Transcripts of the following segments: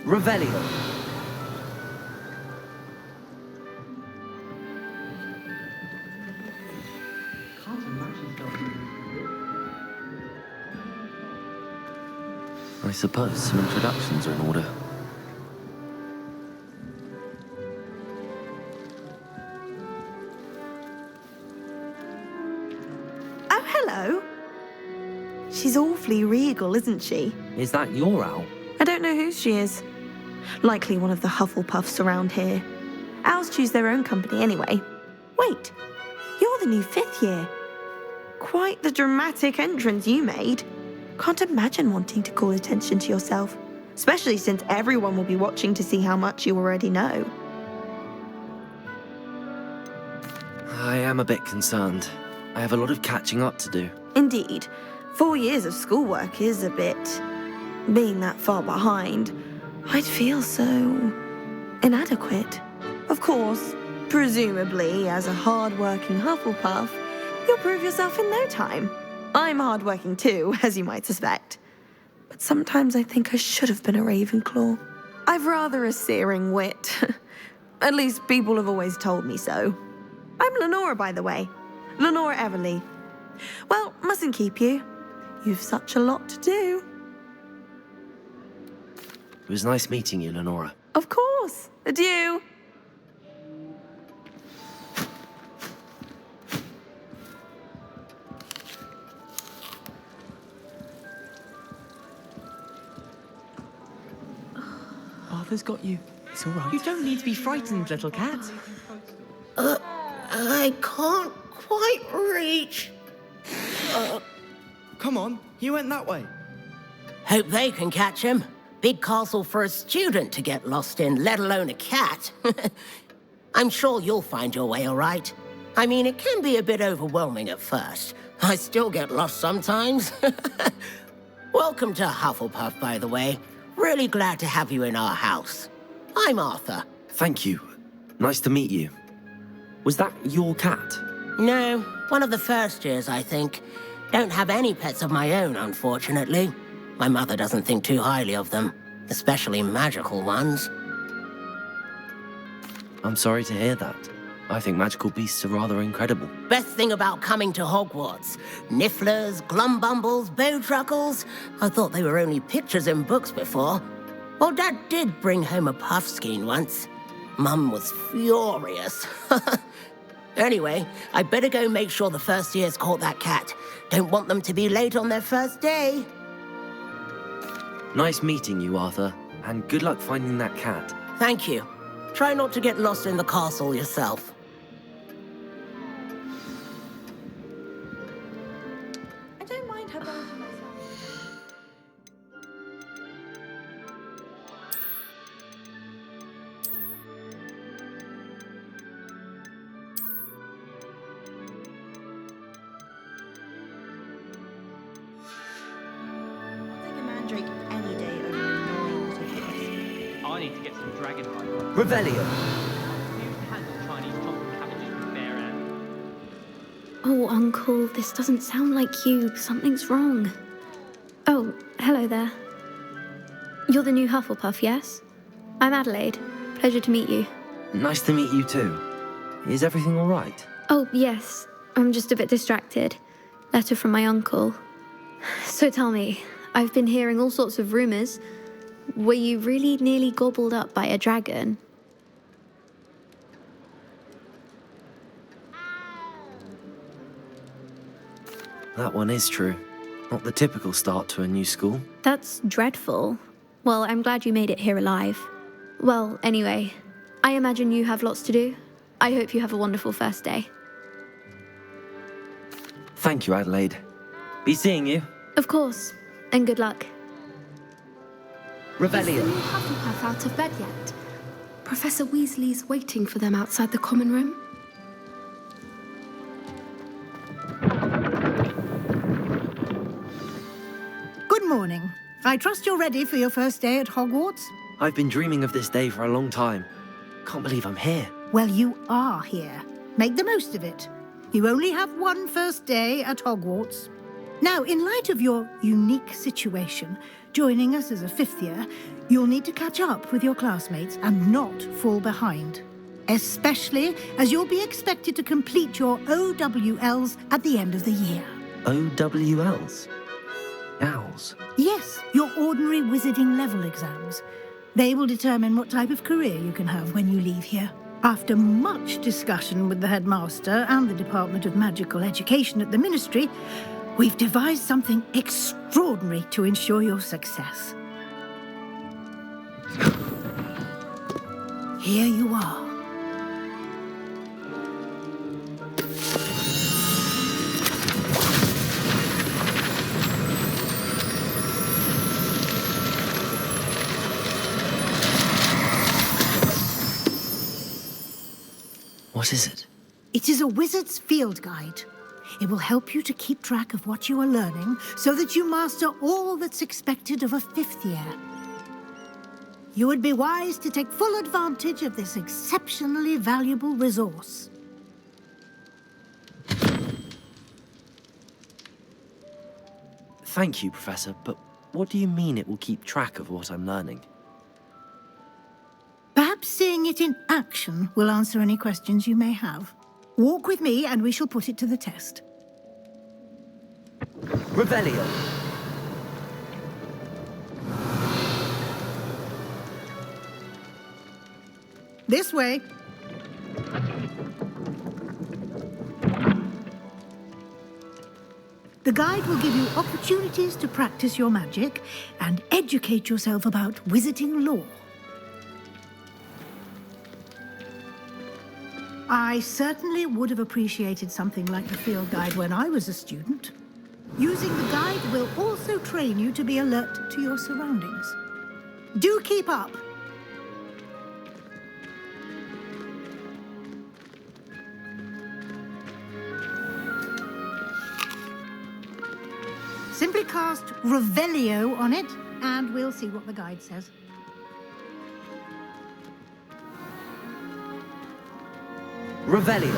Revelio. I suppose some introductions are in order. Oh, hello. She's awfully regal, isn't she? Is that your owl? I don't know who she is. Likely one of the Hufflepuffs around here. Owls choose their own company anyway. Wait, you're the new 5th year. Quite the dramatic entrance you made. Can't imagine wanting to call attention to yourself, especially since everyone will be watching to see how much you already know. I am a bit concerned. I have a lot of catching up to do. Indeed, 4 years of schoolwork is a bit... Being that far behind, I'd feel so... inadequate. Of course, presumably, as a hard-working Hufflepuff, you'll prove yourself in no time. I'm hard-working too, as you might suspect. But sometimes I think I should have been a Ravenclaw. I've rather a searing wit. At least people have always told me so. I'm Lenora, by the way. Lenora Everly. Well, mustn't keep you. You've such a lot to do. It was nice meeting you, Lenora. Of course. Adieu. Arthur's got you. It's all right. You don't need to be frightened, little cat. I can't quite reach. Come on, you went that way. Hope they can catch him. Big castle for a student to get lost in, let alone a cat. I'm sure you'll find your way all right. I mean, it can be a bit overwhelming at first. I still get lost sometimes. Welcome to Hufflepuff, by the way. Really glad to have you in our house. I'm Arthur. Thank you. Nice to meet you. Was that your cat? No, one of the first years, I think. Don't have any pets of my own, unfortunately. My mother doesn't think too highly of them, especially magical ones. I'm sorry to hear that. I think magical beasts are rather incredible. Best thing about coming to Hogwarts. Nifflers, glumbumbles, bowtruckles. I thought they were only pictures in books before. Well, Dad did bring home a puffskein once. Mum was furious. Anyway, I better go make sure the first years caught that cat. Don't want them to be late on their first day. Nice meeting you, Arthur. And good luck finding that cat. Thank you. Try not to get lost in the castle yourself. I don't mind her buying for myself. I'll take a mandrake any day over an annoying little puss. I need to get some dragon hype. Revelio. You can handle Chinese chocolate cabbages with bare air. Oh, Uncle, this doesn't sound like you. Something's wrong. Oh, hello there. You're the new Hufflepuff, yes? I'm Adelaide. Pleasure to meet you. Nice to meet you too. Is everything all right? Oh, yes. I'm just a bit distracted. Letter from my uncle. So tell me, I've been hearing all sorts of rumors. Were you really nearly gobbled up by a dragon? That one is true. Not the typical start to a new school. That's dreadful. Well, I'm glad you made it here alive. Well, anyway, I imagine you have lots to do. I hope you have a wonderful first day. Thank you, Adelaide. Be seeing you. Of course, and good luck. Is the Revelio. new Hufflepuff out of bed yet? Professor Weasley's waiting for them outside the common room. Good morning. I trust you're ready for your first day at Hogwarts? I've been dreaming of this day for a long time. Can't believe I'm here. Well, you are here. Make the most of it. You only have one first day at Hogwarts. Now, in light of your unique situation, joining us as a fifth year, you'll need to catch up with your classmates and not fall behind. Especially as you'll be expected to complete your OWLs at the end of the year. OWLs? Owls? Yes, your ordinary wizarding level exams. They will determine what type of career you can have when you leave here. After much discussion with the headmaster and the Department of Magical Education at the Ministry, we've devised something extraordinary to ensure your success. Here you are. What is it? It is a wizard's field guide. It will help you to keep track of what you are learning so that you master all that's expected of a fifth year. You would be wise to take full advantage of this exceptionally valuable resource. Thank you, Professor, but what do you mean it will keep track of what I'm learning? Perhaps seeing it in action will answer any questions you may have. Walk with me and we shall put it to the test. Revelio! This way. The guide will give you opportunities to practice your magic and educate yourself about wizarding lore. I certainly would have appreciated something like the field guide when I was a student. Using the guide will also train you to be alert to your surroundings. Do keep up. Simply cast Revelio on it, and we'll see what the guide says. Revelio!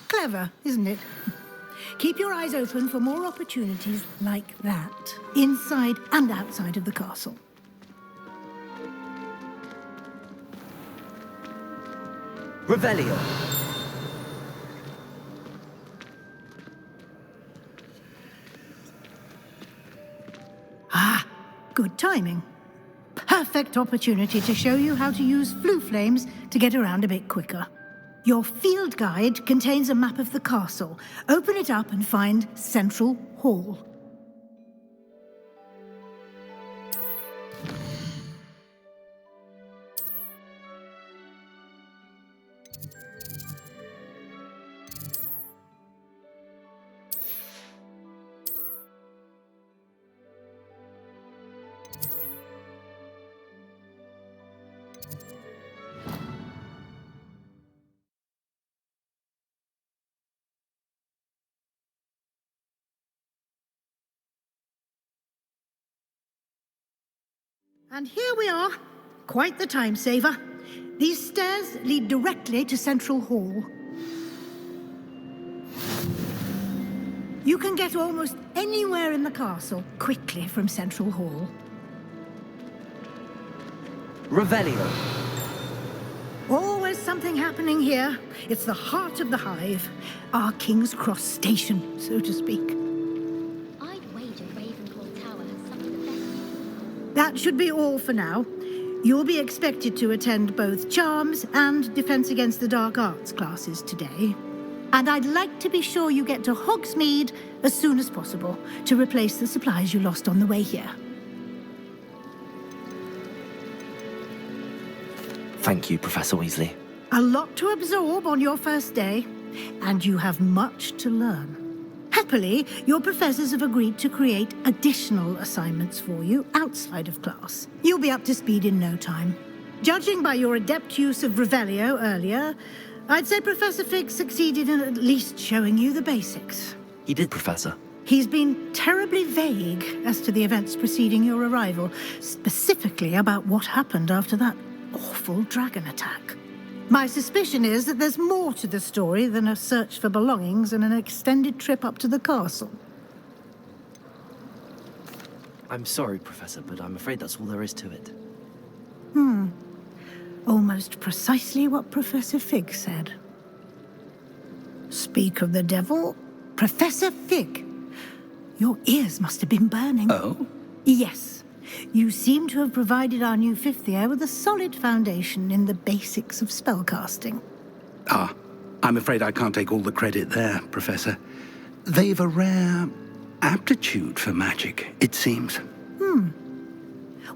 Clever, isn't it? Keep your eyes open for more opportunities like that, inside and outside of the castle. Revelio! Ah, good timing. Perfect opportunity to show you how to use flue flames to get around a bit quicker. Your field guide contains a map of the castle. Open it up and find Central Hall. And here we are. Quite the time saver. These stairs lead directly to Central Hall. You can get almost anywhere in the castle quickly from Central Hall. Revelio! Always something happening here. It's the heart of the hive. Our King's Cross station, so to speak. I'd wager Ravenclaw Tower has some of the best. That should be all for now. You'll be expected to attend both Charms and Defense Against the Dark Arts classes today. And I'd like to be sure you get to Hogsmeade as soon as possible to replace the supplies you lost on the way here. Thank you, Professor Weasley. A lot to absorb on your first day, and you have much to learn. Happily, your professors have agreed to create additional assignments for you outside of class. You'll be up to speed in no time. Judging by your adept use of Revelio earlier, I'd say Professor Fig succeeded in at least showing you the basics. He did, Professor. He's been terribly vague as to the events preceding your arrival, specifically about what happened after that awful dragon attack. My suspicion is that there's more to the story than a search for belongings and an extended trip up to the castle. I'm sorry, Professor, but I'm afraid that's all there is to it. Almost precisely what Professor Fig said. Speak of the devil, Professor Fig. Your ears must have been burning. Oh? Yes. You seem to have provided our new fifth year with a solid foundation in the basics of spellcasting. Ah, I'm afraid I can't take all the credit there, Professor. They've a rare aptitude for magic, it seems.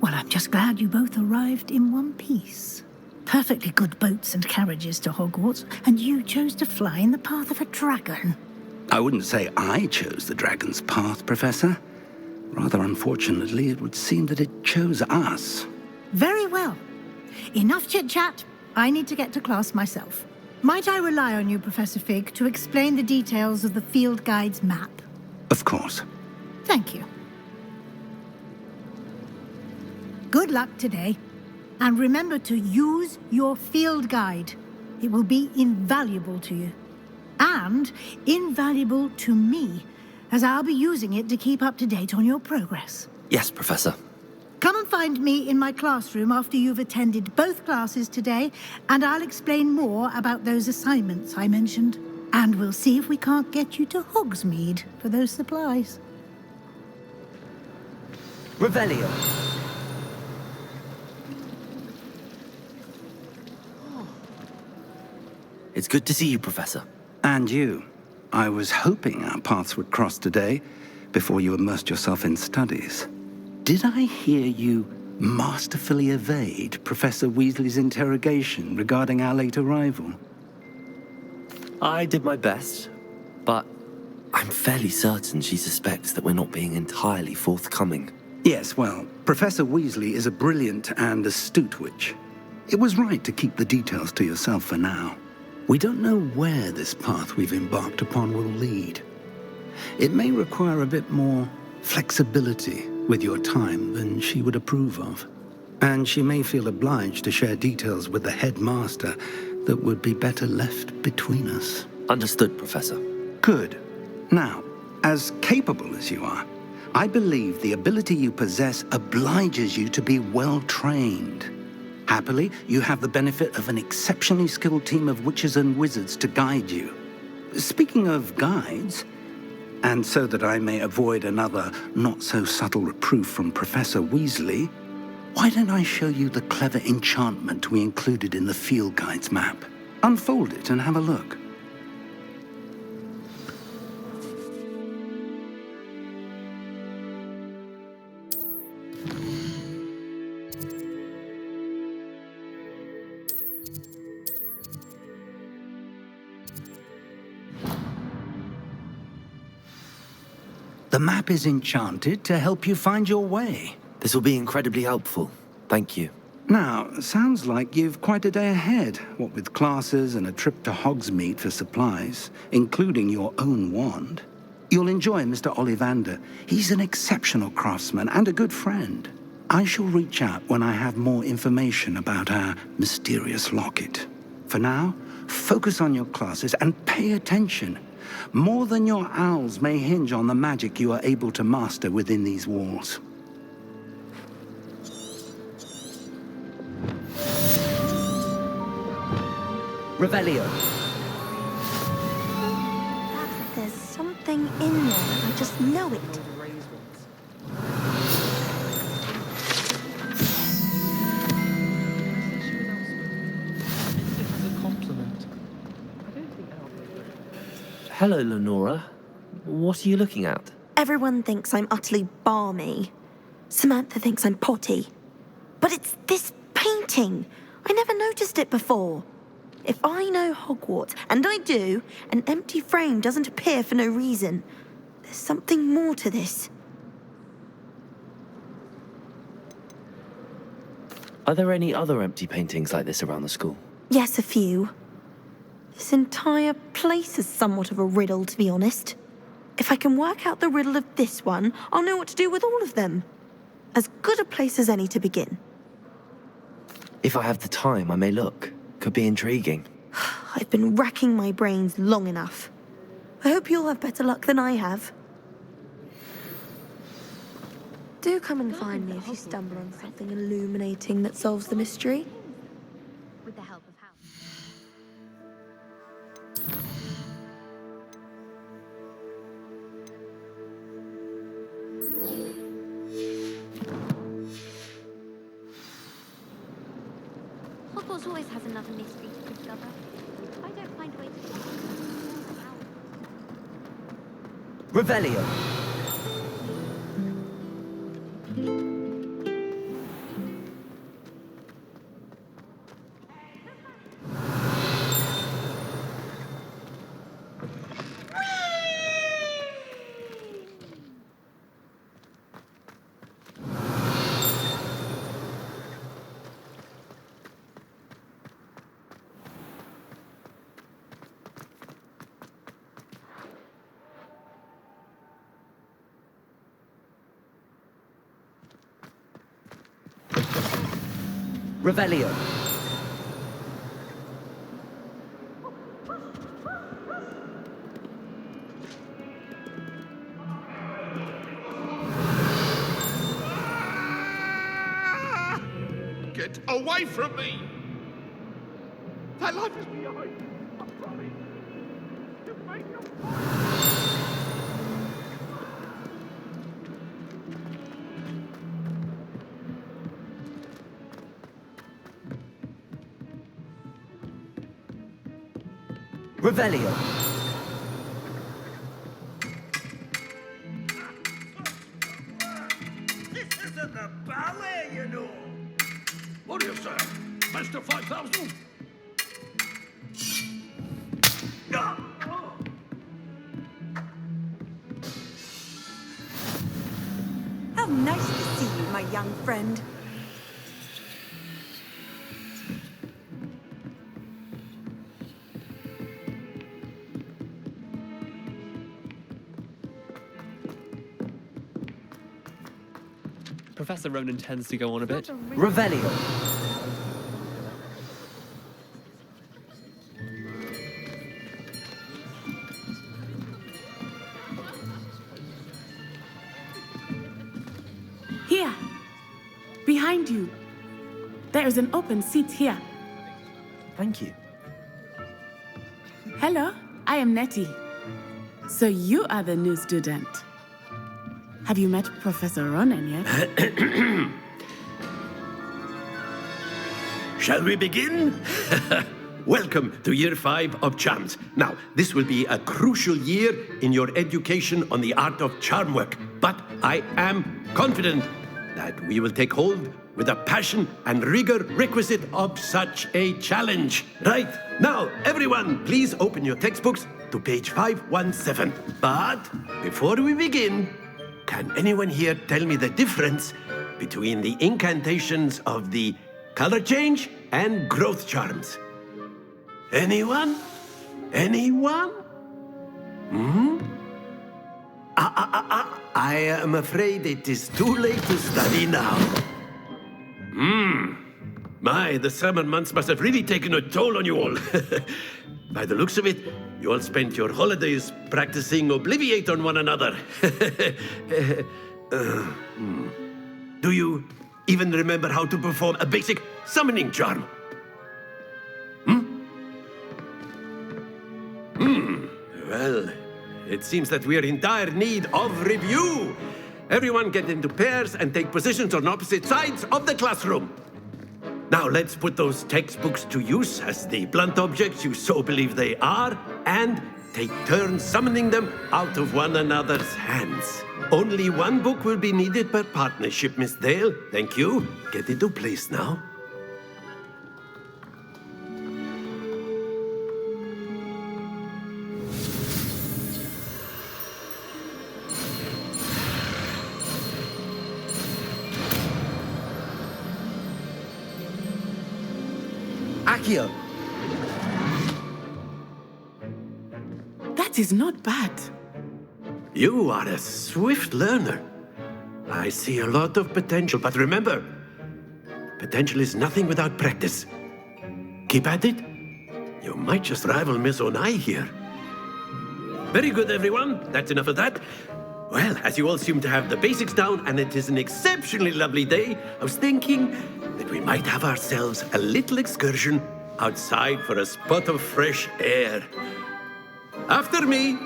Well, I'm just glad you both arrived in one piece. Perfectly good boats and carriages to Hogwarts, and you chose to fly in the path of a dragon. I wouldn't say I chose the dragon's path, Professor. Rather unfortunately, it would seem that it chose us. Very well. Enough chit-chat. I need to get to class myself. Might I rely on you, Professor Fig, to explain the details of the field guide's map? Of course. Thank you. Good luck today. And remember to use your field guide. It will be invaluable to you. And invaluable to me, as I'll be using it to keep up to date on your progress. Yes, Professor. Come and find me in my classroom after you've attended both classes today, and I'll explain more about those assignments I mentioned. And we'll see if we can't get you to Hogsmeade for those supplies. Revelio. It's good to see you, Professor. And you. I was hoping our paths would cross today, before you immersed yourself in studies. Did I hear you masterfully evade Professor Weasley's interrogation regarding our late arrival? I did my best, but I'm fairly certain she suspects that we're not being entirely forthcoming. Yes, well, Professor Weasley is a brilliant and astute witch. It was right to keep the details to yourself for now. We don't know where this path we've embarked upon will lead. It may require a bit more flexibility with your time than she would approve of. And she may feel obliged to share details with the headmaster that would be better left between us. Understood, Professor. Good. Now, as capable as you are, I believe the ability you possess obliges you to be well-trained. Happily, you have the benefit of an exceptionally skilled team of witches and wizards to guide you. Speaking of guides, and so that I may avoid another not-so-subtle reproof from Professor Weasley, why don't I show you the clever enchantment we included in the field guide's map? Unfold it and have a look. The map is enchanted to help you find your way. This will be incredibly helpful. Thank you. Now, sounds like you've quite a day ahead, what with classes and a trip to Hogsmeade for supplies, including your own wand. You'll enjoy Mr. Ollivander. He's an exceptional craftsman and a good friend. I shall reach out when I have more information about our mysterious locket. For now, focus on your classes and pay attention. More than your owls may hinge on the magic you are able to master within these walls. Revelio. There's something in there. I just know it. Hello, Lenora. What are you looking at? Everyone thinks I'm utterly balmy. Samantha thinks I'm potty. But it's this painting. I never noticed it before. If I know Hogwarts, and I do, an empty frame doesn't appear for no reason. There's something more to this. Are there any other empty paintings like this around the school? Yes, a few. This entire place is somewhat of a riddle, to be honest. If I can work out the riddle of this one, I'll know what to do with all of them. As good a place as any to begin. If I have the time, I may look. Could be intriguing. I've been racking my brains long enough. I hope you'll have better luck than I have. Do come and find me if you stumble on something illuminating that solves the mystery. With the help of Hal. Hogwarts always has another mystery to discover. I don't find a way to solve it. Revelio. Revelio. Get away from me! My life is behind. I'm sorry. You've made your Revelio. This isn't the ballet, you know. What do you say? Master 5000? How nice to see you, my young friend. Professor Ronan tends to go on a bit. Revelio. Here, behind you. There is an open seat here. Thank you. Hello, I am Nettie. So you are the new student. Have you met Professor Ronan yet? Shall we begin? Welcome to Year 5 of Charms. Now, this will be a crucial year in your education on the art of charm work, but I am confident that we will take hold with the passion and rigor requisite of such a challenge. Right, now, everyone, please open your textbooks to page 517. But before we begin, can anyone here tell me the difference between the incantations of the color change and growth charms? Anyone? Anyone? I am afraid it is too late to study now. My, the summer months must have really taken a toll on you all. By the looks of it, you all spent your holidays practicing Obliviate on one another. Do you even remember how to perform a basic summoning charm? Well, it seems that we are in dire need of review. Everyone get into pairs and take positions on opposite sides of the classroom. Now let's put those textbooks to use as the blunt objects you so believe they are, and take turns summoning them out of one another's hands. Only one book will be needed per partnership, Miss Dale. Thank you. Get into place now. Accio. That is not bad. You are a swift learner. I see a lot of potential, but remember, potential is nothing without practice. Keep at it. You might just rival Miss Onai here. Very good, everyone. That's enough of that. Well, as you all seem to have the basics down, and it is an exceptionally lovely day, I was thinking that we might have ourselves a little excursion outside for a spot of fresh air. After me.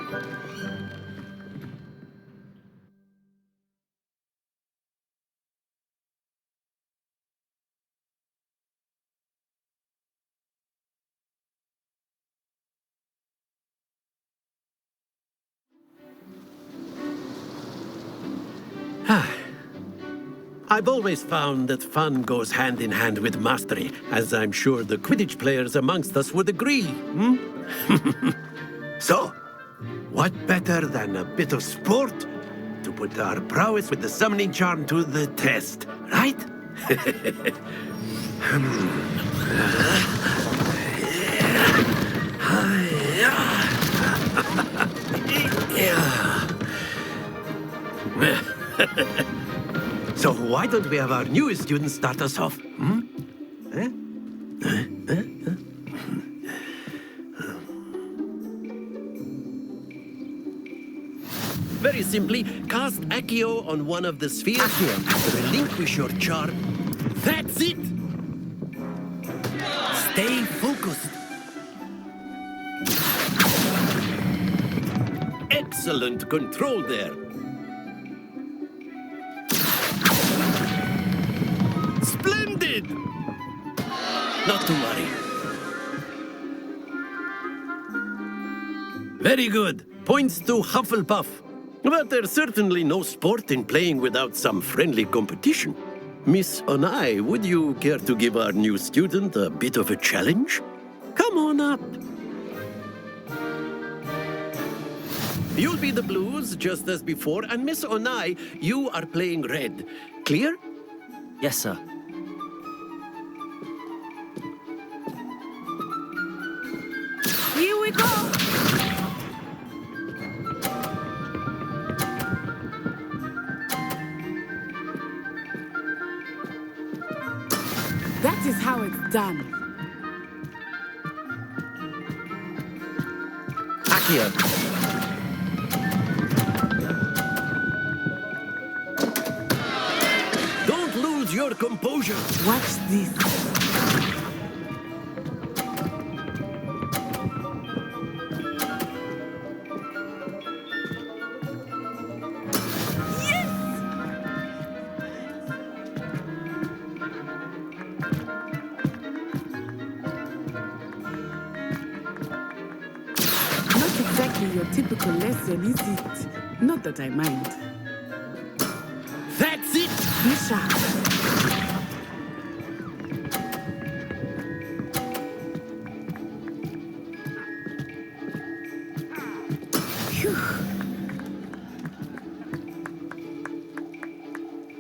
I've always found that fun goes hand in hand with mastery, as I'm sure the Quidditch players amongst us would agree. So, what better than a bit of sport to put our prowess with the summoning charm to the test, right? So why don't we have our newest student start us off? Very simply, cast Accio on one of the spheres to relinquish your charm. That's it! Stay focused. Excellent control there. Splendid! Not to worry. Very good. Points to Hufflepuff. But there's certainly no sport in playing without some friendly competition. Miss Onai, would you care to give our new student a bit of a challenge? Come on up. You'll be the blues, just as before, and Miss Onai, you are playing red. Clear? Yes, sir. Here we go! That is how it's done. Accio. Don't lose your composure. Watch this. Your typical lesson, is it? Not that I mind. That's it! Be sharp.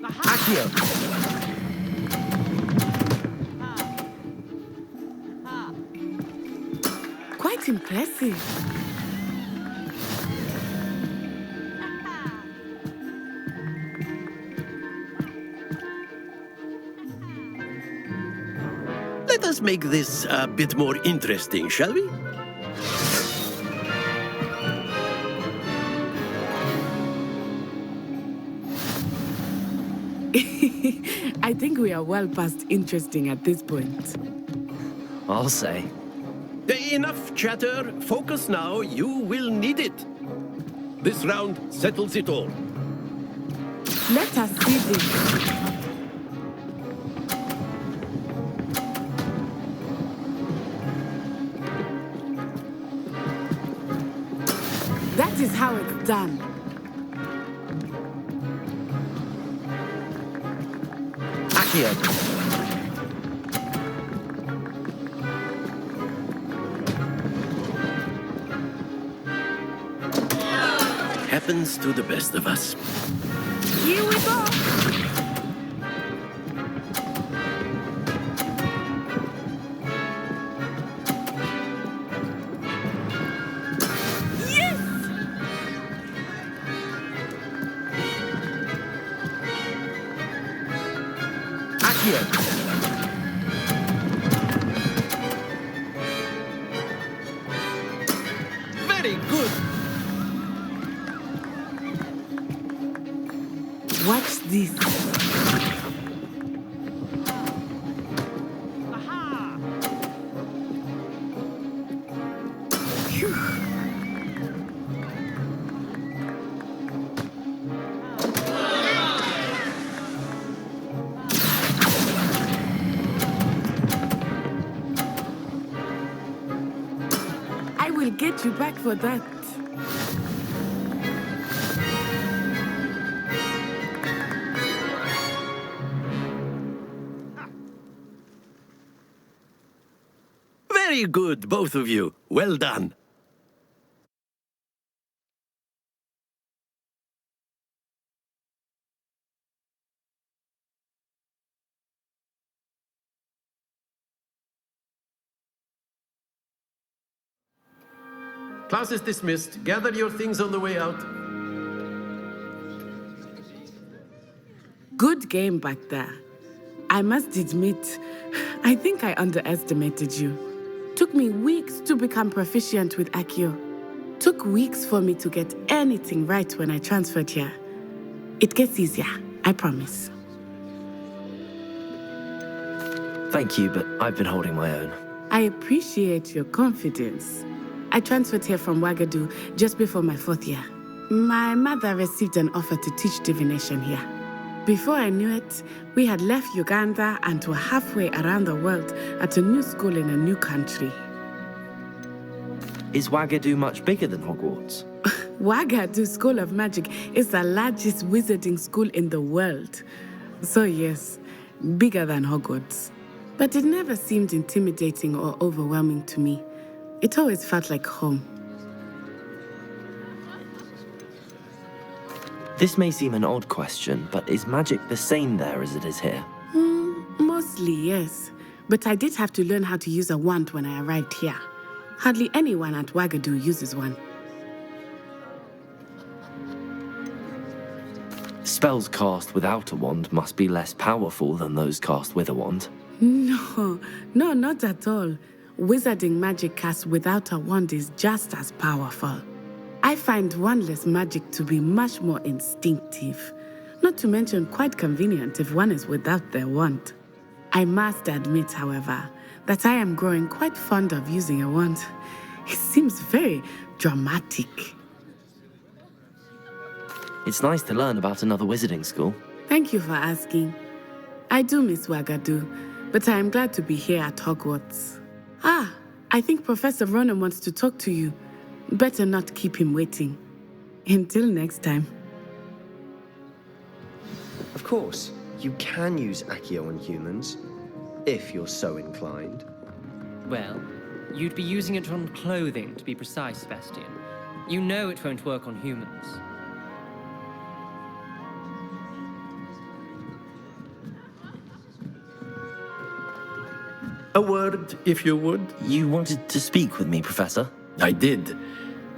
Accio. Quite impressive. Let us make this a bit more interesting, shall we? I think we are well past interesting at this point. I'll say. Enough chatter. Focus now. You will need it. This round settles it all. Let us see this. That is how it's done. Accio. Happens to the best of us. Here we go! Yes! Accio! Very good. Watch this. I will get you back for that. Very good, both of you. Well done. Class is dismissed. Gather your things on the way out. Good game back there. I must admit, I think I underestimated you. Took me weeks to become proficient with Accio. Took weeks for me to get anything right when I transferred here. It gets easier, I promise. Thank you, but I've been holding my own. I appreciate your confidence. I transferred here from Wagadu just before my 4th year. My mother received an offer to teach divination here. Before I knew it, we had left Uganda and were halfway around the world at a new school in a new country. Is Wagadu much bigger than Hogwarts? Wagadu School of Magic is the largest wizarding school in the world. So yes, bigger than Hogwarts. But it never seemed intimidating or overwhelming to me. It always felt like home. This may seem an odd question, but is magic the same there as it is here? Mostly, yes. But I did have to learn how to use a wand when I arrived here. Hardly anyone at Wagadu uses one. Spells cast without a wand must be less powerful than those cast with a wand. No, not at all. Wizarding magic cast without a wand is just as powerful. I find wandless magic to be much more instinctive. Not to mention quite convenient if one is without their wand. I must admit, however, that I am growing quite fond of using a wand. It seems very dramatic. It's nice to learn about another wizarding school. Thank you for asking. I do miss Wagadu, but I am glad to be here at Hogwarts. I think Professor Ronan wants to talk to you. Better not keep him waiting. Until next time. Of course, you can use Accio on humans, if you're so inclined. Well, you'd be using it on clothing, to be precise, Sebastian. You know it won't work on humans. A word, if you would. You wanted to speak with me, Professor? I did.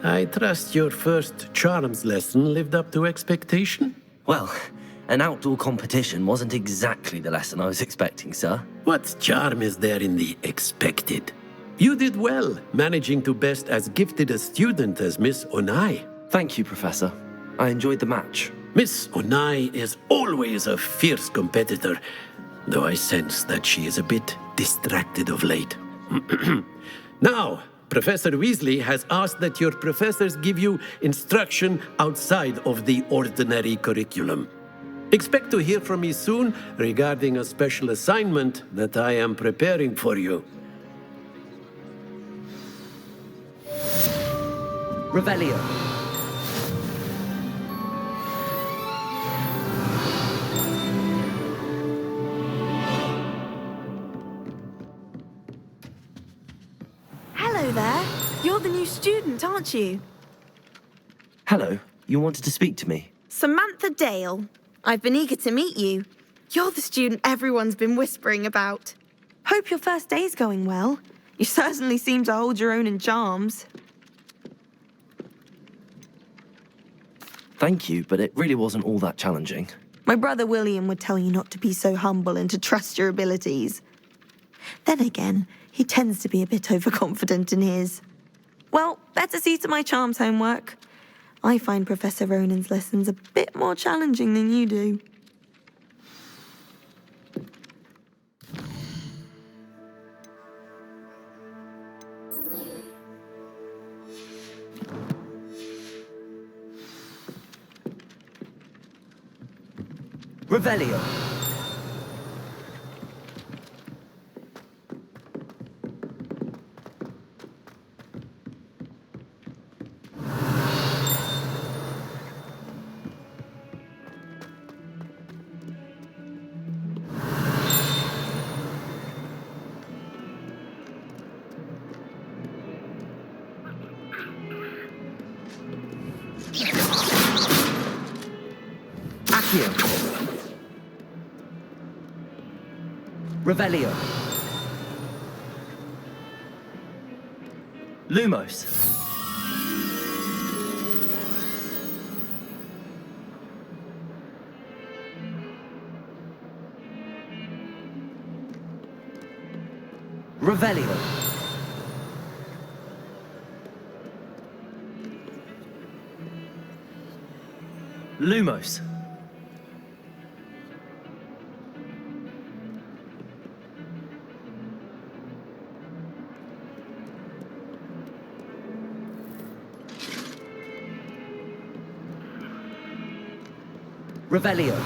I trust your first charms lesson lived up to expectation? Well, an outdoor competition wasn't exactly the lesson I was expecting, sir. What charm is there in the expected? You did well, managing to best as gifted a student as Miss Onai. Thank you, Professor. I enjoyed the match. Miss Onai is always a fierce competitor, though I sense that she is a bit distracted of late. Now, Professor Weasley has asked that your professors give you instruction outside of the ordinary curriculum. Expect to hear from me soon regarding a special assignment that I am preparing for you. Revelio. Hello there. You're the new student, aren't you? Hello. You wanted to speak to me? Samantha Dale. I've been eager to meet you. You're the student everyone's been whispering about. Hope your first day's going well. You certainly seem to hold your own in charms. Thank you, but it really wasn't all that challenging. My brother William would tell you not to be so humble and to trust your abilities. Then again, he tends to be a bit overconfident in his. Well, better see to my charms homework. I find Professor Ronan's lessons a bit more challenging than you do. Revelio. Accio. Revelio. Lumos. Revelio. Lumos. Revelio.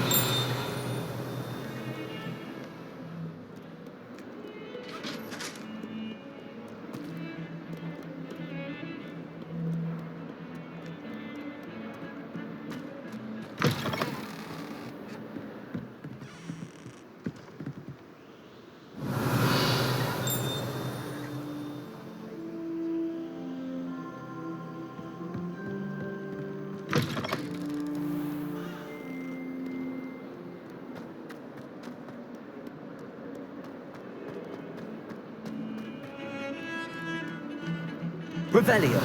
Revelio.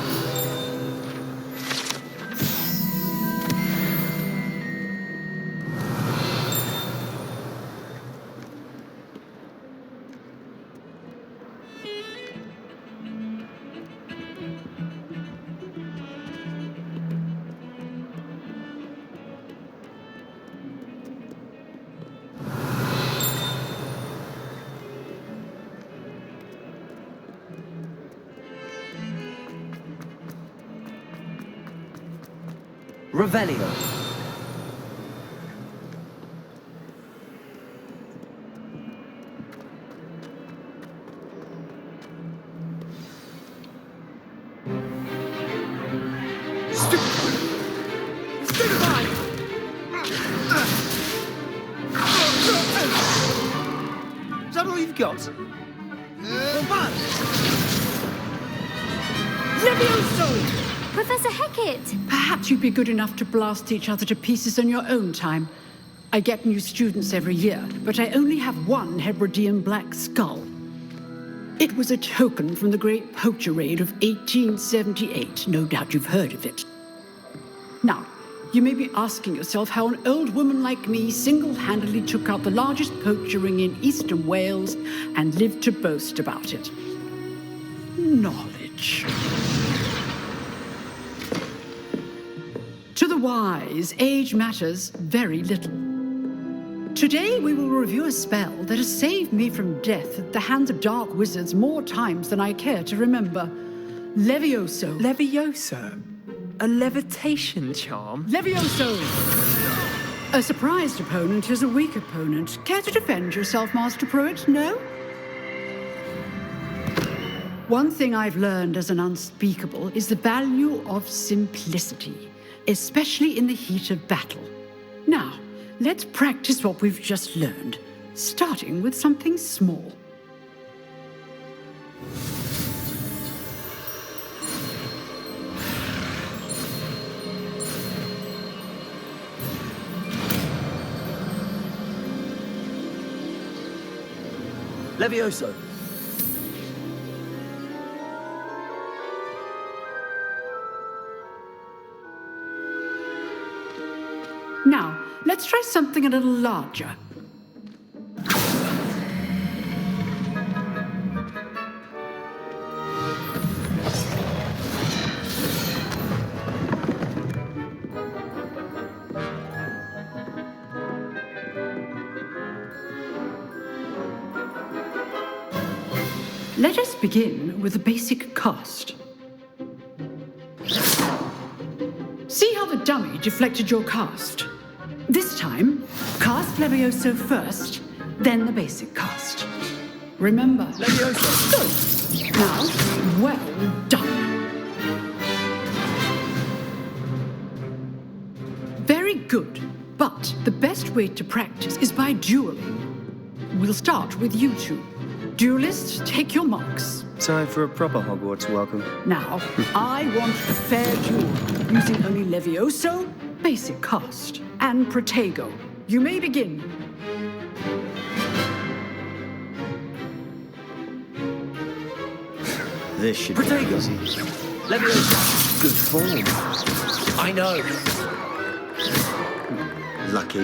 Revelio. Is that all you've got? Levioso! Professor Hecat! Perhaps you'd be good enough to blast each other to pieces on your own time. I get new students every year, but I only have one Hebridean black skull. It was a token from the Great Poacher Raid of 1878. No doubt you've heard of it. Now, you may be asking yourself how an old woman like me single-handedly took out the largest poacher ring in eastern Wales and lived to boast about it. Knowledge. To the wise, age matters very little. Today we will review a spell that has saved me from death at the hands of dark wizards more times than I care to remember. Levioso. Levioso? A levitation charm? Levioso! A surprised opponent is a weak opponent. Care to defend yourself, Master Pruitt? No? One thing I've learned as an unspeakable is the value of simplicity, especially in the heat of battle. Now, let's practice what we've just learned, starting with something small. Levioso. Now, let's try something a little larger. Let us begin with the basic cast. See how the dummy deflected your cast? This time, cast Levioso first, then the basic cast. Remember, Levioso. Good. Now, well done. Very good, but the best way to practice is by dueling. We'll start with you two. Duelists, take your marks. Time for a proper Hogwarts welcome. Now, I want a fair duel, using only Levioso, basic cast, and Protego. You may begin. This should be easy. Levioso. Good form. I know. Lucky.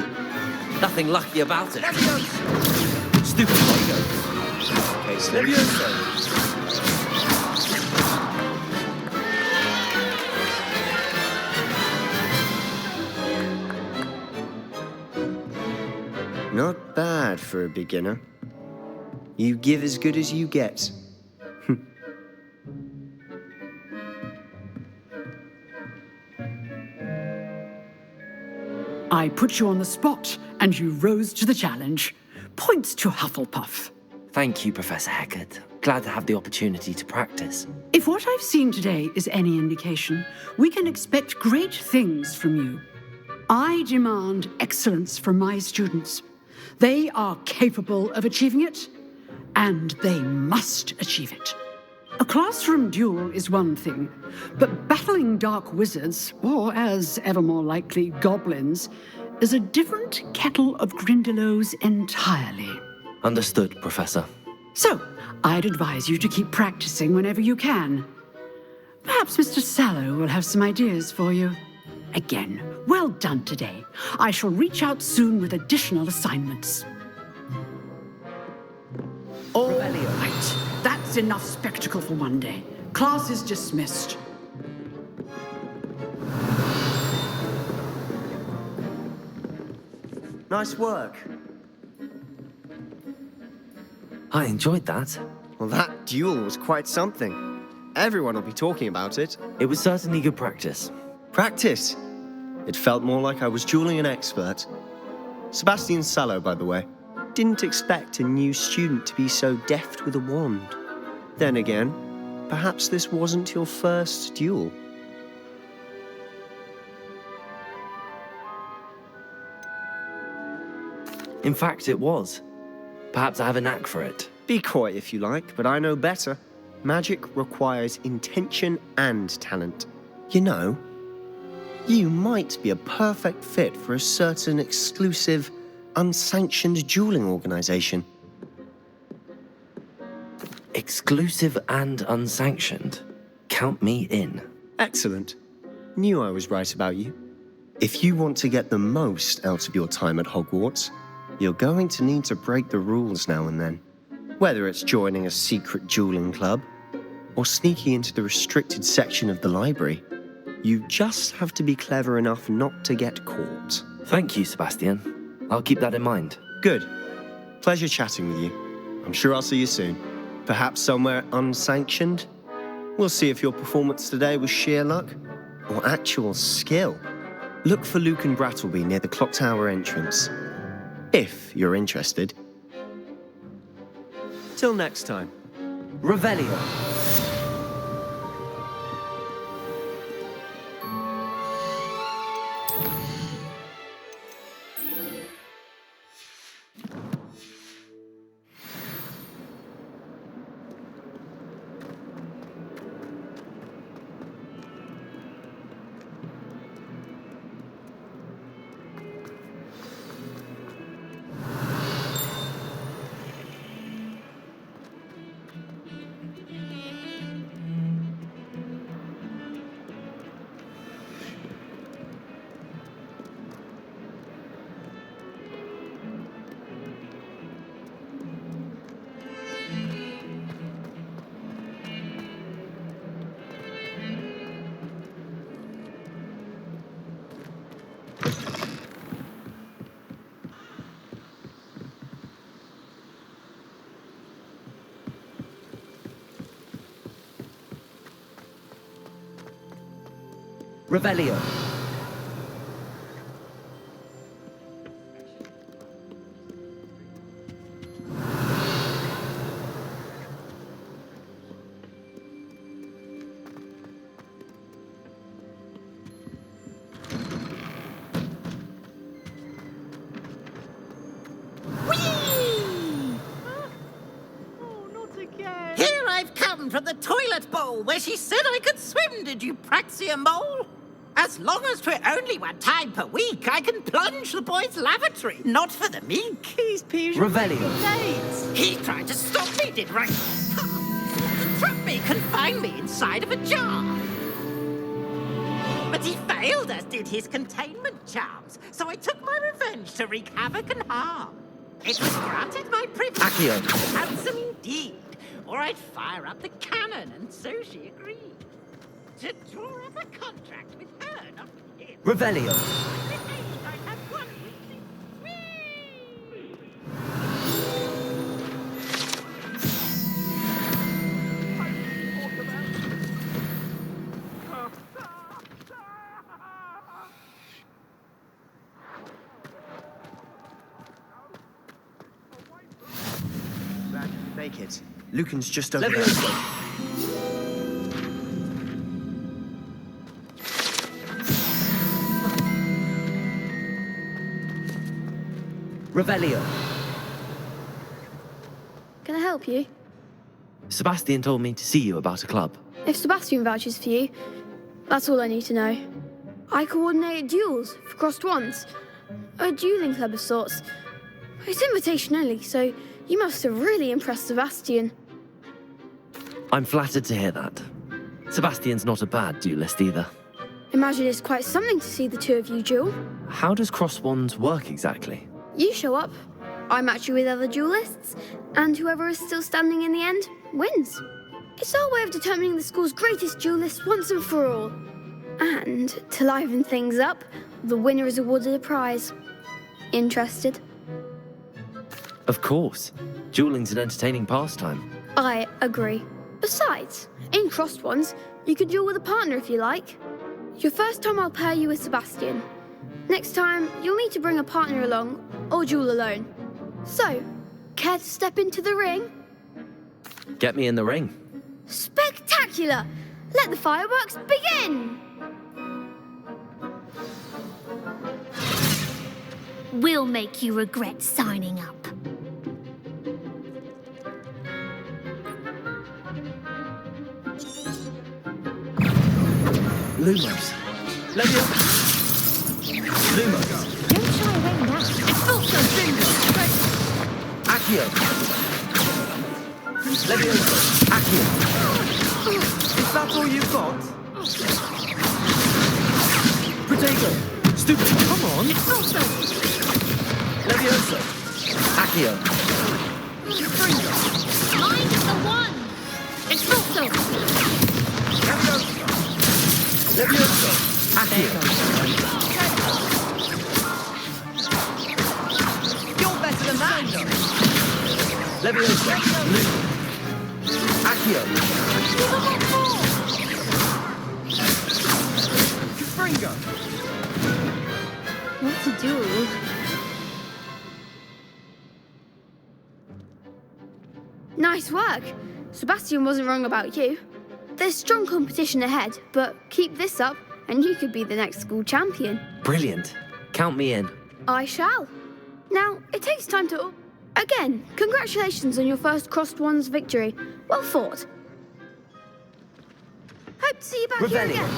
Nothing lucky about it. Levioso. Stupid Lego. Okay, so Levioso. not bad for a beginner. You give as good as you get. I put you on the spot, and you rose to the challenge. Points to Hufflepuff. Thank you, Professor Heckard. Glad to have the opportunity to practice. If what I've seen today is any indication, we can expect great things from you. I demand excellence from my students. They are capable of achieving it, and they must achieve it. A classroom duel is one thing, but battling dark wizards, or as ever more likely, goblins, is a different kettle of Grindylows entirely. Understood, Professor. So, I'd advise you to keep practicing whenever you can. Perhaps Mr. Sallow will have some ideas for you. Again, well done today. I shall reach out soon with additional assignments. All right, that's enough spectacle for one day. Class is dismissed. Nice work. I enjoyed that. Well, that duel was quite something. Everyone will be talking about it. It was certainly good practice. Practice? It felt more like I was dueling an expert. Sebastian Sallow, by the way. Didn't expect a new student to be so deft with a wand. Then again, perhaps this wasn't your first duel. In fact, it was. Perhaps I have a knack for it. Be coy if you like, but I know better. Magic requires intention and talent. You know, you might be a perfect fit for a certain exclusive, unsanctioned dueling organization. Exclusive and unsanctioned. Count me in. Excellent. Knew I was right about you. If you want to get the most out of your time at Hogwarts, you're going to need to break the rules now and then. Whether it's joining a secret dueling club or sneaking into the restricted section of the library, you just have to be clever enough not to get caught. Thank you, Sebastian. I'll keep that in mind. Good. Pleasure chatting with you. I'm sure I'll see you soon. Perhaps somewhere unsanctioned? We'll see if your performance today was sheer luck or actual skill. Look for Luke and Brattleby near the clock tower entrance. If you're interested. Till next time. Revelio. Revelio. Here I've come from the toilet bowl where she said I could swim, did you praxia mole? As long as 'twere only 1 time per week, I can plunge the boy's lavatory, not for the meek. He's peeved. Revelio. He tried to stop me, did right? To trap me, confine me inside of a jar. But he failed, as did his containment charms, so I took my revenge to wreak havoc and harm. It was granted my privilege. Accio. Handsome indeed. Or I'd fire up the cannon, and so she agreed. To draw up a contract with her, not with him. Revelio. I had one with Make it. Lucan's just over there. Revelio. Can I help you? Sebastian told me to see you about a club. If Sebastian vouches for you, that's all I need to know. I coordinate duels for crossed wands. A dueling club of sorts. It's invitation only, so you must have really impressed Sebastian. I'm flattered to hear that. Sebastian's not a bad duelist either. Imagine it's quite something to see the two of you duel. How does cross wands work exactly? You show up, I match you with other duelists, and whoever is still standing in the end wins. It's our way of determining the school's greatest duelist once and for all. And to liven things up, the winner is awarded a prize. Interested? Of course. Dueling's an entertaining pastime. I agree. Besides, in crossed ones, you can duel with a partner if you like. Your first time I'll pair you with Sebastian. Next time, you'll need to bring a partner along, or duel alone. So, care to step into the ring? Get me in the ring. Spectacular! Let the fireworks begin! We'll make you regret signing up. Lumos. Levio. Lumos. Don't shy away now. It's also Bingo. Accio. Levioso. Accio. Is that all you've got? Potato. Stupid. Come on. Levioso. Accio. Mine is the one. It's also. Levioso. Accio. You're better than that. Levioso. Accio. Fringo. What to do? Nice work. Sebastian wasn't wrong about you. There's strong competition ahead, but keep this up and you could be the next school champion. Brilliant. Count me in. I shall. Now, it takes time to... Again, congratulations on your first crossed wands victory. Well fought. Hope to see you back here again.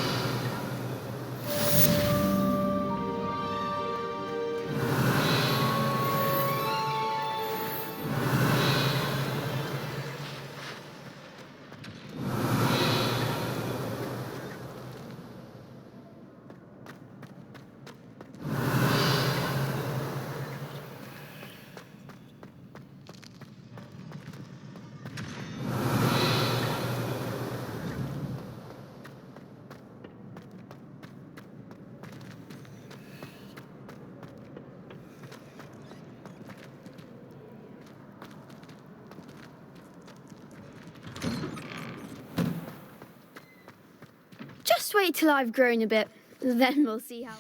Just wait till I've grown a bit. Then we'll see how...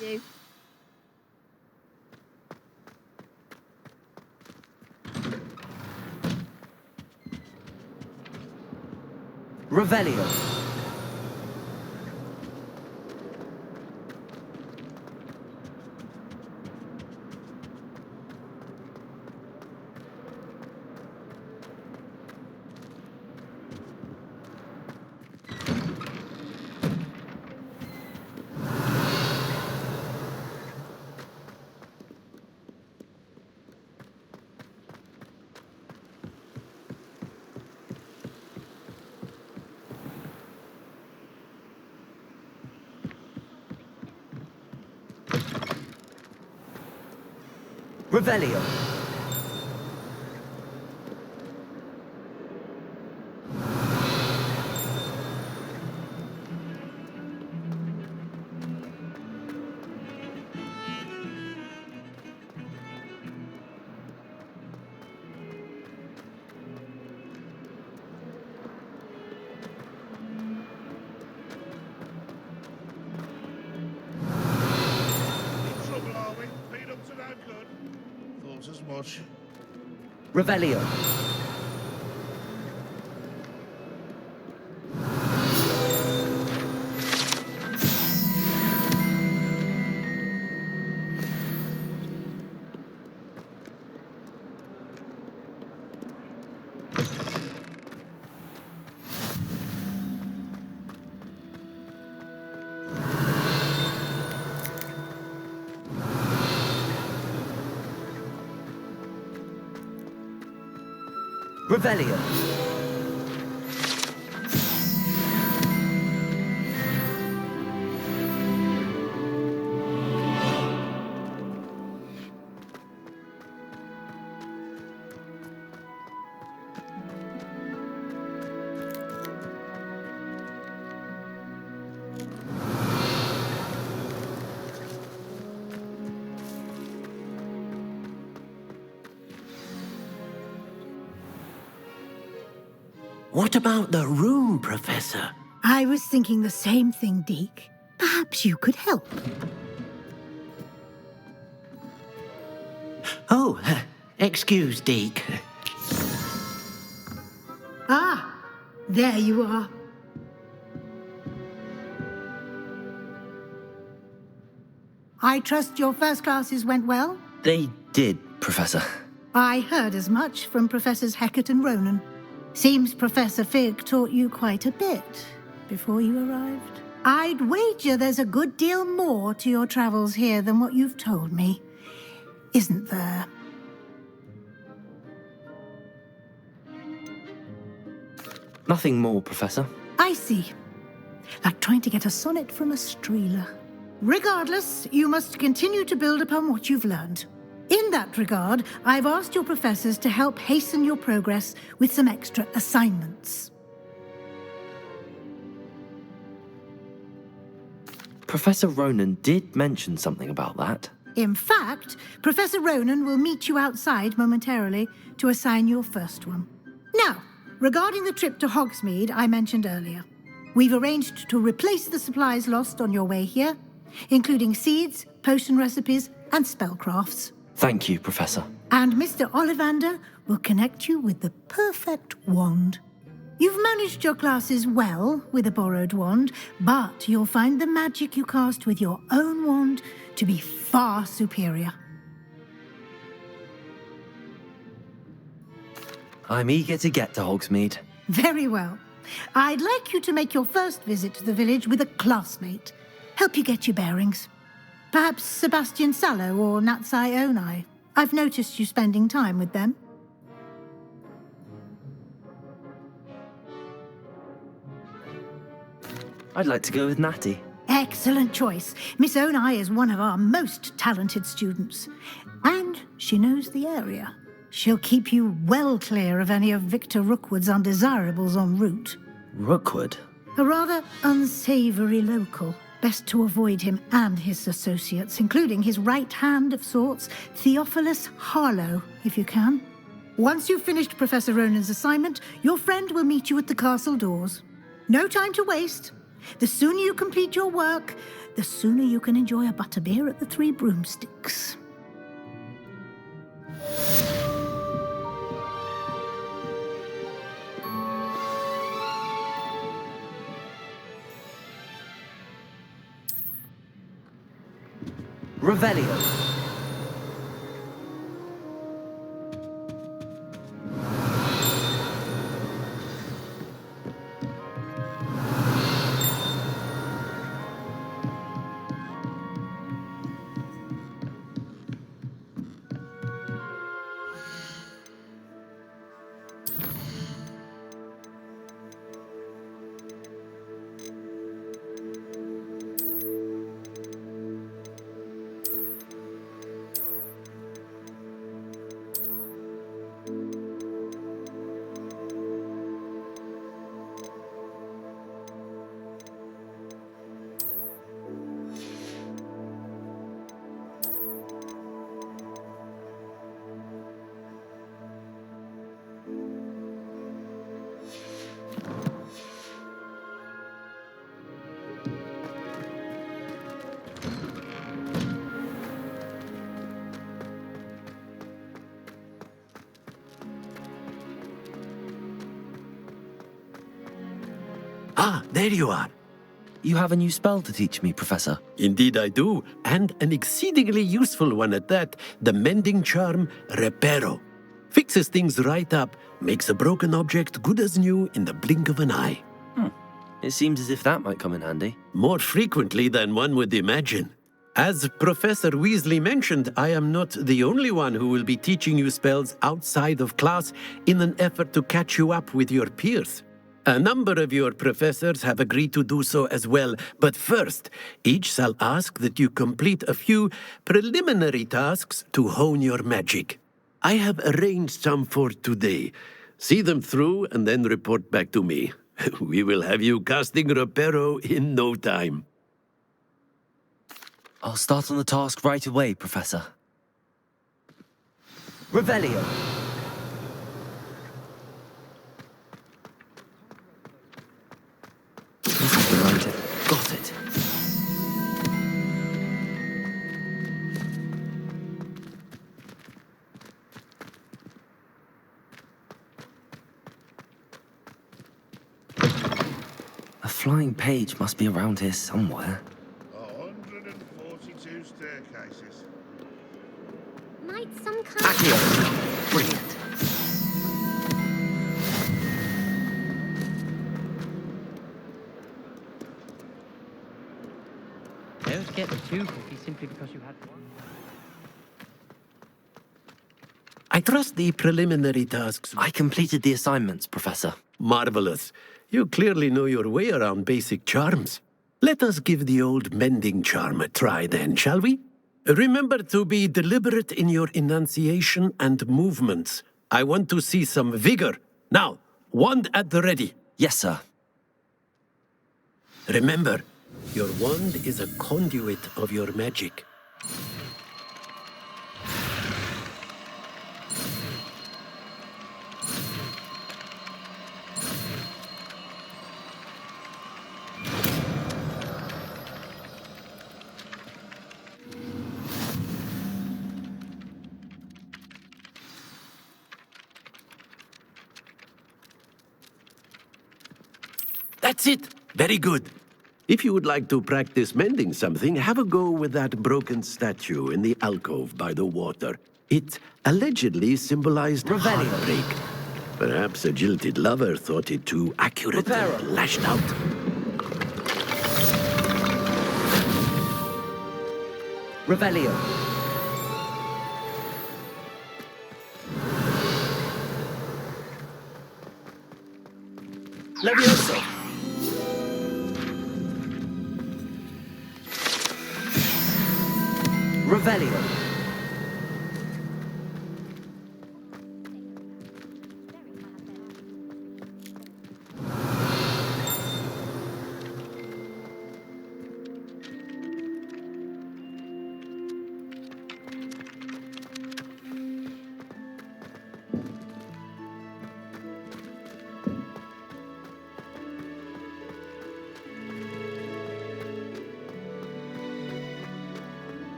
do. Revelio. Revelio. Trouble, are we? Been up to no good. Thought as much. Revelio. Revelio. What about the room, Professor? I was thinking the same thing, Deke. Perhaps you could help. Oh, excuse, Deke. Ah, there you are. I trust your first classes went well? They did, Professor. I heard as much from Professors Hecat and Ronan. Seems Professor Fig taught you quite a bit before you arrived. I'd wager there's a good deal more to your travels here than what you've told me, isn't there? Nothing more, Professor. I see. Like trying to get a sonnet from a streeler. Regardless, you must continue to build upon what you've learned. In that regard, I've asked your professors to help hasten your progress with some extra assignments. Professor Ronan did mention something about that. In fact, Professor Ronan will meet you outside momentarily to assign your first one. Now, regarding the trip to Hogsmeade I mentioned earlier, we've arranged to replace the supplies lost on your way here, including seeds, potion recipes, and spellcrafts. Thank you, Professor. And Mr. Ollivander will connect you with the perfect wand. You've managed your classes well with a borrowed wand, but you'll find the magic you cast with your own wand to be far superior. I'm eager to get to Hogsmeade. Very well. I'd like you to make your first visit to the village with a classmate. Help you get your bearings. Perhaps Sebastian Sallow or Natsai Onai. I've noticed you spending time with them. I'd like to go with Natty. Excellent choice. Miss Onai is one of our most talented students. And she knows the area. She'll keep you well clear of any of Victor Rookwood's undesirables en route. Rookwood? A rather unsavory local. Best to avoid him and his associates, including his right hand of sorts, Theophilus Harlow, if you can. Once you've finished Professor Ronan's assignment, your friend will meet you at the castle doors. No time to waste. The sooner you complete your work, the sooner you can enjoy a butterbeer at the Three Broomsticks. Revelio. Ah, there you are. You have a new spell to teach me, Professor. Indeed I do, and an exceedingly useful one at that, the mending charm Reparo. Fixes things right up, makes a broken object good as new in the blink of an eye. It seems as if that might come in handy. More frequently than one would imagine. As Professor Weasley mentioned, I am not the only one who will be teaching you spells outside of class in an effort to catch you up with your peers. A number of your professors have agreed to do so as well, but first, each shall ask that you complete a few preliminary tasks to hone your magic. I have arranged some for today. See them through and then report back to me. We will have you casting Reparo in no time. I'll start on the task right away, Professor. Revelio. This is the right it. Got it. A flying page must be around here somewhere. 142 staircases. Might some Accio. Brilliant. Don't get too cocky simply because you had one. I trust the preliminary tasks. I completed the assignments, Professor. Marvelous. You clearly know your way around basic charms. Let us give the old mending charm a try then, shall we? Remember to be deliberate in your enunciation and movements. I want to see some vigor. Now, wand at the ready. Yes, sir. Remember, your wand is a conduit of your magic. That's it. Very good. If you would like to practice mending something, have a go with that broken statue in the alcove by the water. It allegedly symbolized heartbreak. Perhaps a jilted lover thought it too accurate and lashed out. Revelio. Levioso. Revelio.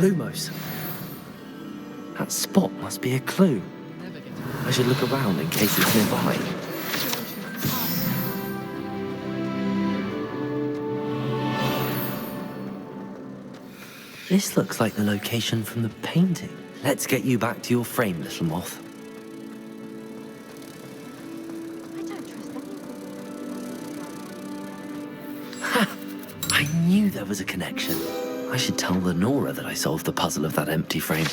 Lumos. That spot must be a clue. I should look around in case it's nearby. This looks like the location from the painting. Let's get you back to your frame, little moth. Ha! I knew there was a connection. I should tell Lenora that I solved the puzzle of that empty frame.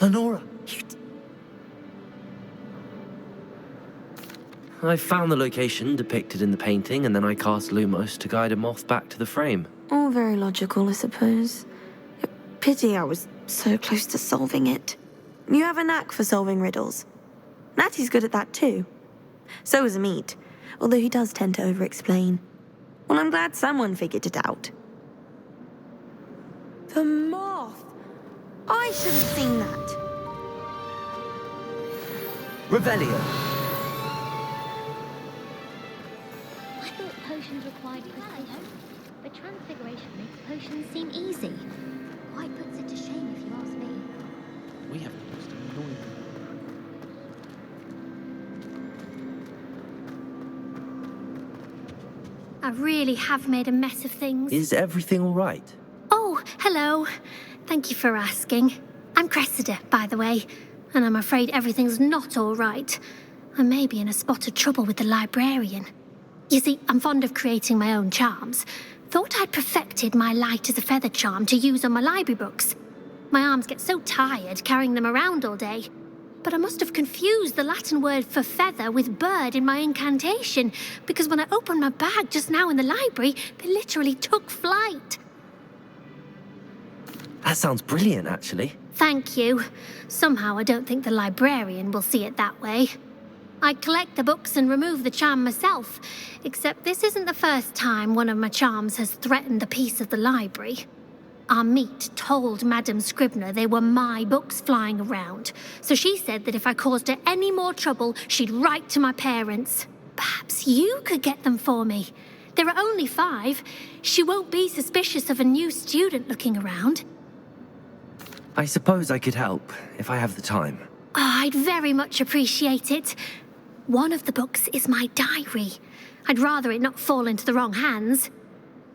Lenora, I found the location depicted in the painting, and then I cast Lumos to guide a moth back to the frame. All very logical, I suppose. Pity I was so close to solving it. You have a knack for solving riddles. Natty's good at that too. So is Amit, although he does tend to over-explain. Well, I'm glad someone figured it out. The moth! I should have seen that. Revelio. I thought potions required precision, but transfiguration makes potions seem easy. Quite puts it to shame if you ask me. We have the most annoying. I really have made a mess of things. Is everything all right? Oh, hello. Thank you for asking. I'm Cressida, by the way, and I'm afraid everything's not all right. I may be in a spot of trouble with the librarian. You see, I'm fond of creating my own charms. Thought I'd perfected my light as a feather charm to use on my library books. My arms get so tired carrying them around all day. But I must have confused the Latin word for feather with bird in my incantation, because when I opened my bag just now in the library, they literally took flight. That sounds brilliant, actually. Thank you. Somehow I don't think the librarian will see it that way. I collect the books and remove the charm myself, except this isn't the first time one of my charms has threatened the peace of the library. Amit told Madame Scribner they were my books flying around, so she said that if I caused her any more trouble, she'd write to my parents. Perhaps you could get them for me. There are only 5. She won't be suspicious of a new student looking around. I suppose I could help, if I have the time. Oh, I'd very much appreciate it. One of the books is my diary. I'd rather it not fall into the wrong hands.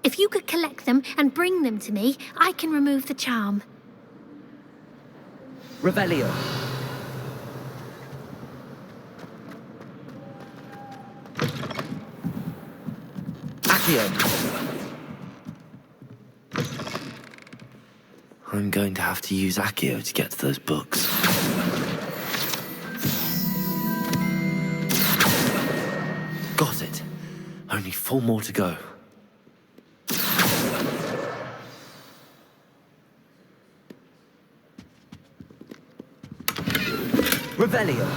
If you could collect them and bring them to me, I can remove the charm. Revelio. Accio. I'm going to have to use Accio to get to those books. Got it. Only 4 more to go. Revelio.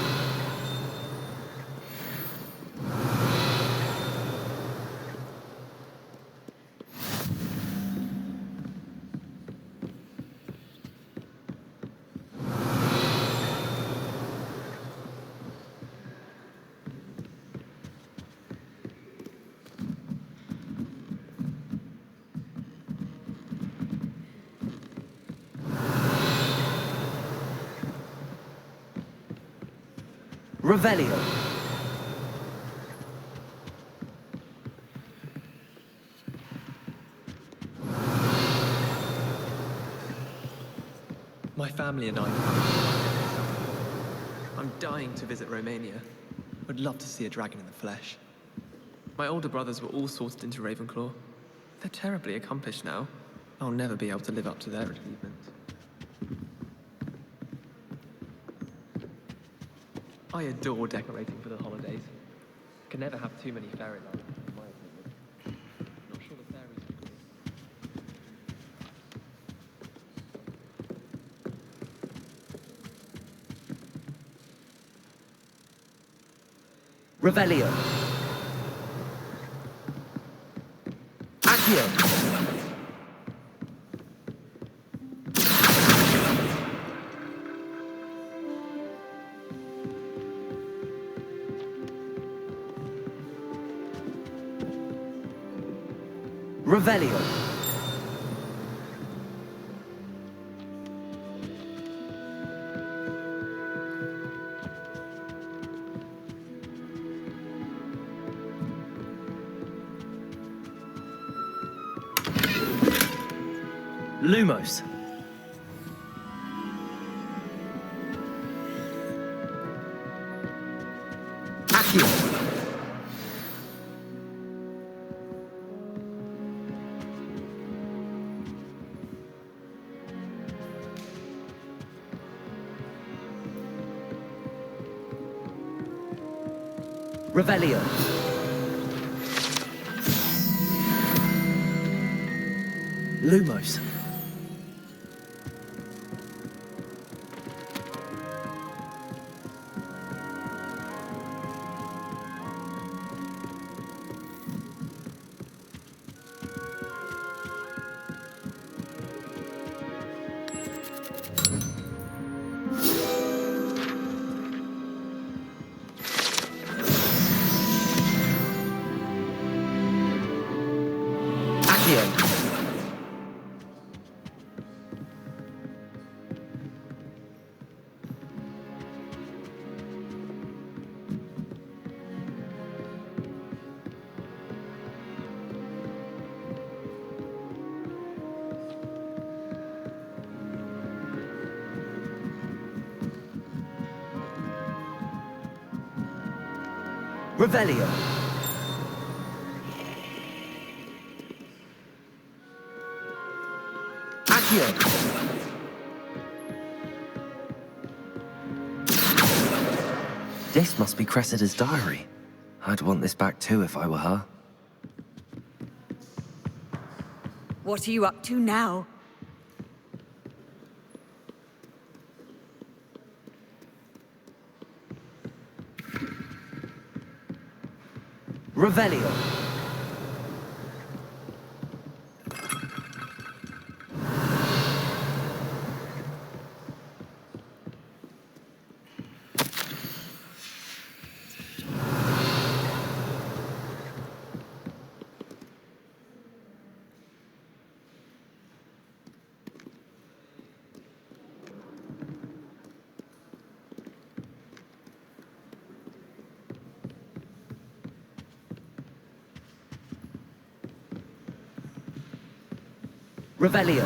Revelio. My family and I. I'm dying to visit Romania. Would love to see a dragon in the flesh. My older brothers were all sorted into Ravenclaw. They're terribly accomplished now. I'll never be able to live up to their achievements. I adore decorating for the holidays. Can never have too many fairyland, in my opinion. Not sure the fairies Revelio. Accio. Revelio. Lumos. Accio. Revelio. Lumos. Revelio. Accio. This must be Cressida's diary. I'd want this back too if I were her. What are you up to now? Revelio. Revelio.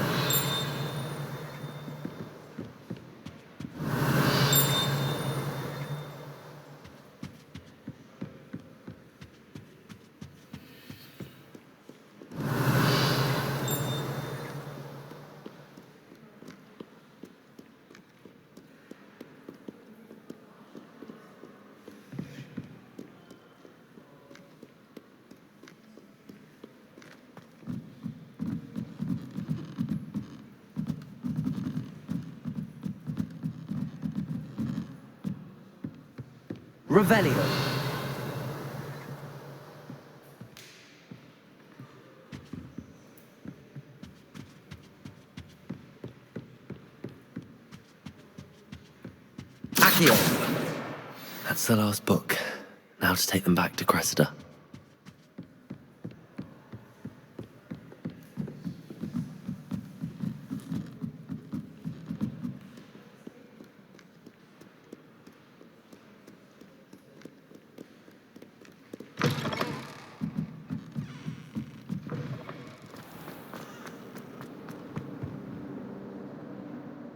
Revelio. Accio. That's the last book. Now to take them back to Cressida.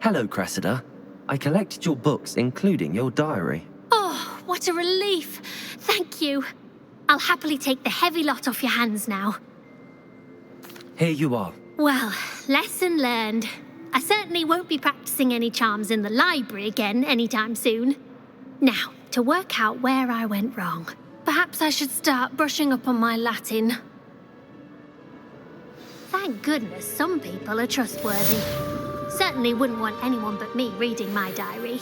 Hello, Cressida. I collected your books, including your diary. Oh, what a relief. Thank you. I'll happily take the heavy lot off your hands now. Here you are. Well, lesson learned. I certainly won't be practicing any charms in the library again anytime soon. Now, to work out where I went wrong. Perhaps I should start brushing up on my Latin. Thank goodness some people are trustworthy. Certainly wouldn't want anyone but me reading my diary.